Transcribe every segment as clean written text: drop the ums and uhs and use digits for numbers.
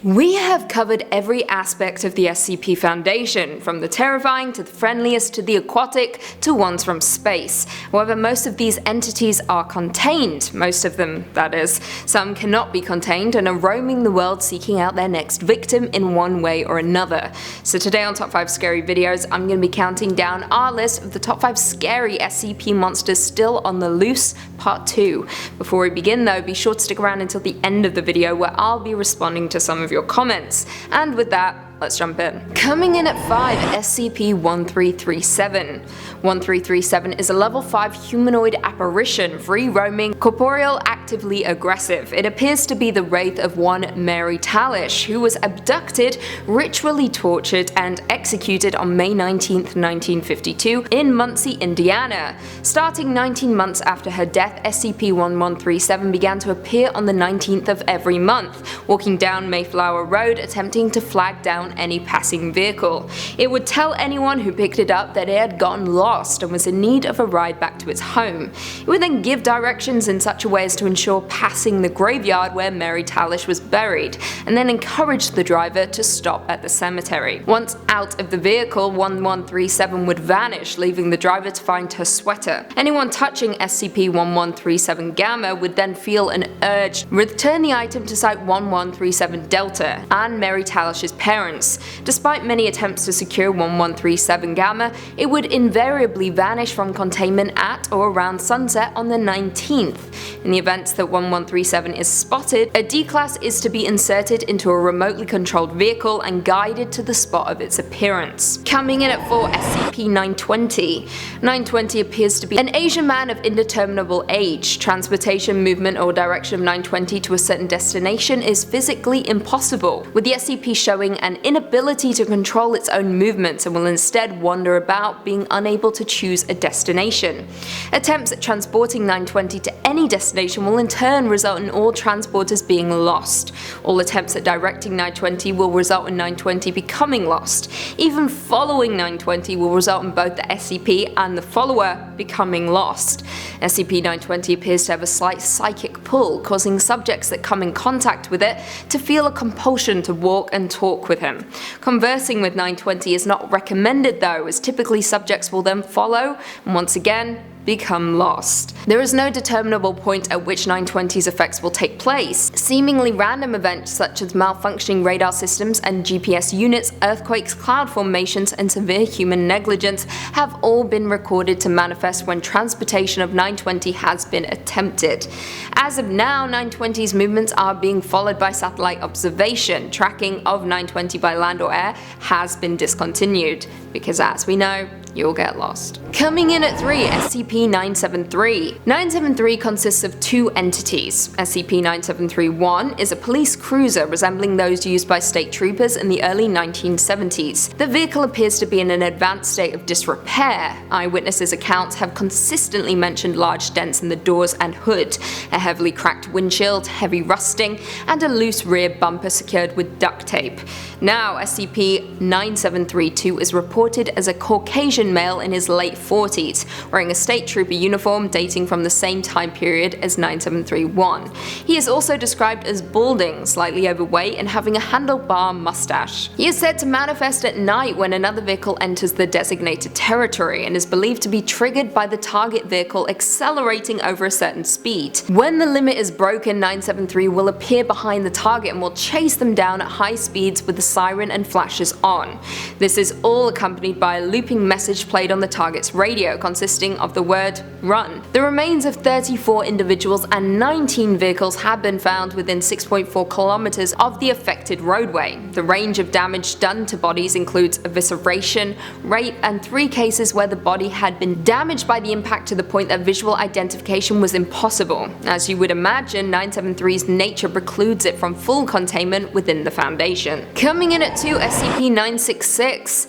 We have covered every aspect of the SCP Foundation, from the terrifying to the friendliest to the aquatic to ones from space. However, most of these entities are contained, most of them that is. Some cannot be contained and are roaming the world seeking out their next victim in one way or another. So today on Top 5 Scary Videos, I'm going to be counting down our list of the top 5 scary SCP monsters still on the loose, part 2. Before we begin though, be sure to stick around until the end of the video where I'll be responding to some of your comments. And with that, let's jump in. Coming in at 5, SCP-1337. 1337 is a level 5 humanoid apparition, free-roaming, corporeal, actively aggressive. It appears to be the wraith of one Mary Talish, who was abducted, ritually tortured, and executed on May 19, 1952 in Muncie, Indiana. Starting 19 months after her death, SCP-1137 began to appear on the 19th of every month, walking down Mayflower Road attempting to flag down any passing vehicle. It would tell anyone who picked it up that it had gotten lost and was in need of a ride back to its home. It would then give directions in such a way as to ensure passing the graveyard where Mary Talish was buried, and then encourage the driver to stop at the cemetery. Once out of the vehicle, 1137 would vanish, leaving the driver to find her sweater. Anyone touching SCP-1137 Gamma would then feel an urge to return the item to Site 1137 Delta and Mary Talish's parents. Despite many attempts to secure 1137 Gamma, it would invariably vanish from containment at or around sunset on the 19th. In the event that 1137 is spotted, a D-Class is to be inserted into a remotely controlled vehicle and guided to the spot of its appearance. Coming in at 4, SCP-920. 920 appears to be an Asian man of indeterminable age. Transportation, movement, or direction of 920 to a certain destination is physically impossible, with the SCP showing an inability to control its own movements and will instead wander about, being unable to choose a destination. Attempts at transporting 920 to any destination will in turn result in all transporters being lost. All attempts at directing 920 will result in 920 becoming lost. Even following 920 will result in both the SCP and the follower becoming lost. SCP-920 appears to have a slight psychic pull, causing subjects that come in contact with it to feel a compulsion to walk and talk with him. Conversing with 920 is not recommended though, as typically subjects will then follow and once again become lost. There is no determinable point at which 920's effects will take place. Seemingly random events such as malfunctioning radar systems and GPS units, earthquakes, cloud formations, and severe human negligence have all been recorded to manifest when transportation of 920 has been attempted. As of now, 920's movements are being followed by satellite observation. Tracking of 920 by land or air has been discontinued, because as we know, you'll get lost. Coming in at 3, SCP-973. 973 consists of 2 entities. SCP-973-1 is a police cruiser resembling those used by state troopers in the early 1970s. The vehicle appears to be in an advanced state of disrepair. Eyewitnesses' accounts have consistently mentioned large dents in the doors and hood, a heavily cracked windshield, heavy rusting, and a loose rear bumper secured with duct tape. Now, SCP-9732 is reported as a Caucasian male in his late 40s, wearing a state trooper uniform dating from the same time period as 9731. He is also described as balding, slightly overweight, and having a handlebar mustache. He is said to manifest at night when another vehicle enters the designated territory, and is believed to be triggered by the target vehicle accelerating over a certain speed. When the limit is broken, 973 will appear behind the target and will chase them down at high speeds with the siren and flashes on. This is all accompanied by a looping message played on the target's radio, consisting of the word "run." The remains of 34 individuals and 19 vehicles have been found within 6.4 kilometers of the affected roadway. The range of damage done to bodies includes evisceration, rape, and 3 cases where the body had been damaged by the impact to the point that visual identification was impossible. As you would imagine, 973's nature precludes it from full containment within the Foundation. Coming in at 2, SCP-966.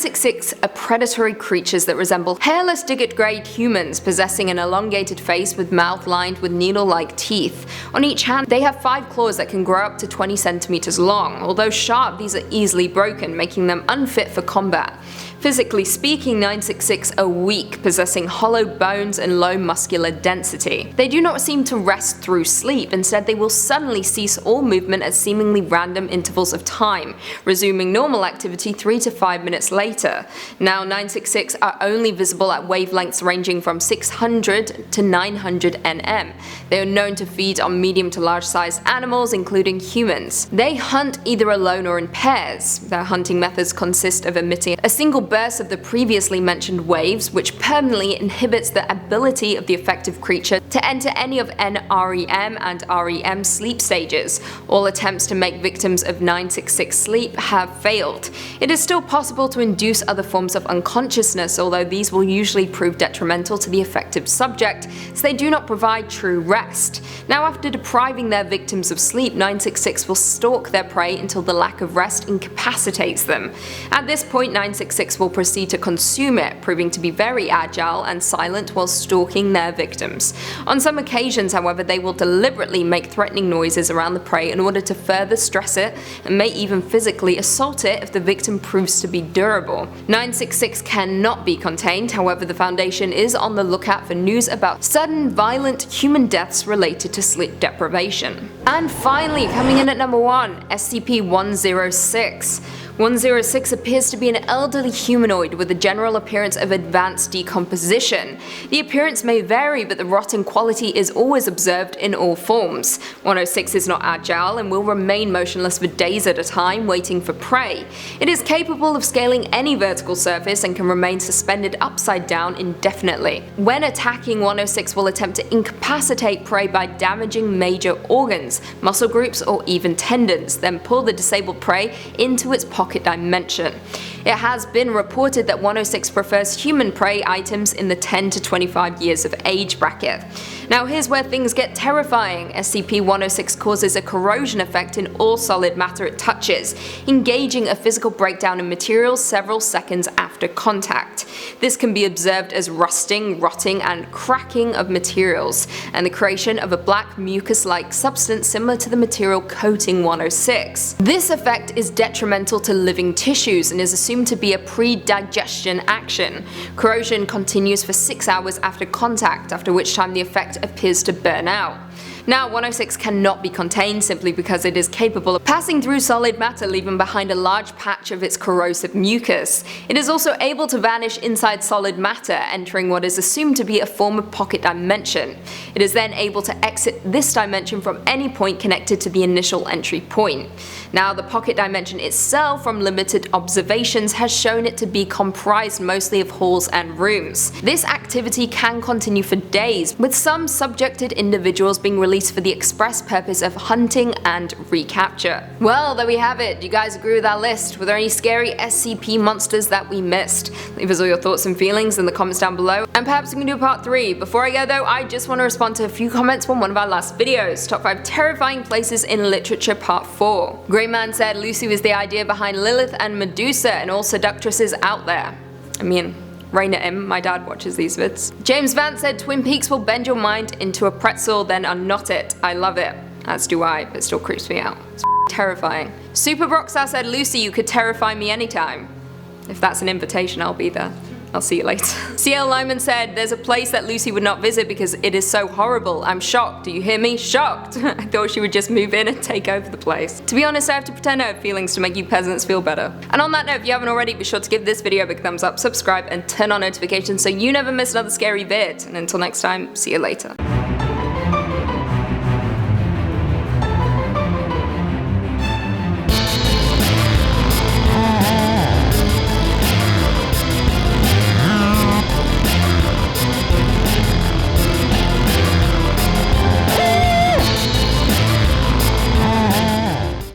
966 are predatory creatures that resemble hairless digit-grade humans possessing an elongated face with mouth lined with needle-like teeth. On each hand, they have 5 claws that can grow up to 20 centimeters long. Although sharp, these are easily broken, making them unfit for combat. Physically speaking, 966 are weak, possessing hollow bones and low muscular density. They do not seem to rest through sleep, instead they will suddenly cease all movement at seemingly random intervals of time, resuming normal activity 3 to 5 minutes later. Now 966 are only visible at wavelengths ranging from 600 to 900 nm. They are known to feed on medium to large sized animals, including humans. They hunt either alone or in pairs. Their hunting methods consist of emitting a single burst of the previously mentioned waves, which permanently inhibits the ability of the affected creature to enter any of NREM and REM sleep stages. All attempts to make victims of 966 sleep have failed. It is still possible to induce other forms of unconsciousness, although these will usually prove detrimental to the affected subject, as they do not provide true rest. Now, after depriving their victims of sleep, 966 will stalk their prey until the lack of rest incapacitates them. At this point, 966 will proceed to consume it, proving to be very agile and silent while stalking their victims. On some occasions, however, they will deliberately make threatening noises around the prey in order to further stress it, and may even physically assault it if the victim proves to be durable. 966 cannot be contained, however the Foundation is on the lookout for news about sudden violent human deaths related to sleep deprivation. And finally, coming in at number 1, SCP-106. 106 appears to be an elderly humanoid with a general appearance of advanced decomposition. The appearance may vary, but the rotten quality is always observed in all forms. 106 is not agile and will remain motionless for days at a time, waiting for prey. It is capable of scaling any vertical surface and can remain suspended upside down indefinitely. When attacking, 106 will attempt to incapacitate prey by damaging major organs, muscle groups, or even tendons, then pull the disabled prey into its pocket dimension. It has been reported that 106 prefers human prey items in the 10 to 25 years of age bracket. Now here's where things get terrifying. SCP-106 causes a corrosion effect in all solid matter it touches, engaging a physical breakdown in materials several seconds after contact. This can be observed as rusting, rotting, and cracking of materials, and the creation of a black mucus-like substance similar to the material coating 106. This effect is detrimental to living tissues and is assumed to be a pre-digestion action. Corrosion continues for 6 hours after contact, after which time the effect appears to burn out. Now, 106 cannot be contained simply because it is capable of passing through solid matter, leaving behind a large patch of its corrosive mucus. It is also able to vanish inside solid matter, entering what is assumed to be a form of pocket dimension. It is then able to exit this dimension from any point connected to the initial entry point. Now, the pocket dimension itself, from limited observations, has shown it to be comprised mostly of halls and rooms. This activity can continue for days, with some subjected individuals being released for the express purpose of hunting and recapture. Well, there we have it. Do you guys agree with our list? Were there any scary SCP monsters that we missed? Leave us all your thoughts and feelings in the comments down below, and perhaps we can do a part 3. Before I go though, I just want to respond to a few comments from one of our last videos, Top 5 Terrifying Places in Literature Part 4. Greyman said Lucy was the idea behind Lilith and Medusa and all seductresses out there. I mean, rain at him, my dad watches these vids. James Vance said Twin Peaks will bend your mind into a pretzel, then unknot it. I love it. As do I, but it still creeps me out. It's terrifying. Super Brockstar said Lucy, you could terrify me anytime. If that's an invitation, I'll be there. I'll see you later. CL Lyman said, there's a place that Lucy would not visit because it is so horrible. I'm shocked. Do you hear me? Shocked. I thought she would just move in and take over the place. To be honest, I have to pretend I have feelings to make you peasants feel better. And on that note, if you haven't already, be sure to give this video a big thumbs up, subscribe, and turn on notifications so you never miss another scary vid. And until next time, see you later.